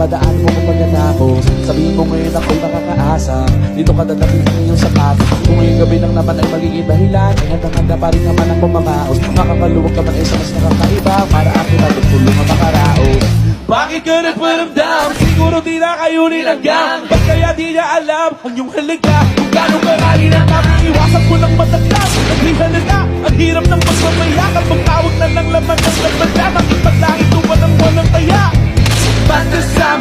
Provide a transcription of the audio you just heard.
Padaan mo kung pagkatapos, sabihin mo ngayon ako'y makakaasa. Dito ka dadating ng iyong sapat. Kung ngayong gabi lang naman ay magiging dahilan, ay handang-handa pa rin naman ako mamaos. Makakaluwag ka man ay sa mas nakakaiba, para akin na tutulong ang makaraos. Bakit ka nagparamdam? Siguro di na kayo nilanggam. Ba't kaya di niya alam ang iyong halaga? Kung gano'ng karali na kami, iwasan mo ng matagdag. Naglihan na, ang hirap ng magmamayakap. Magtawag na ng laman ng nagmadya. Makipaglangit ko walang taya. Basta sa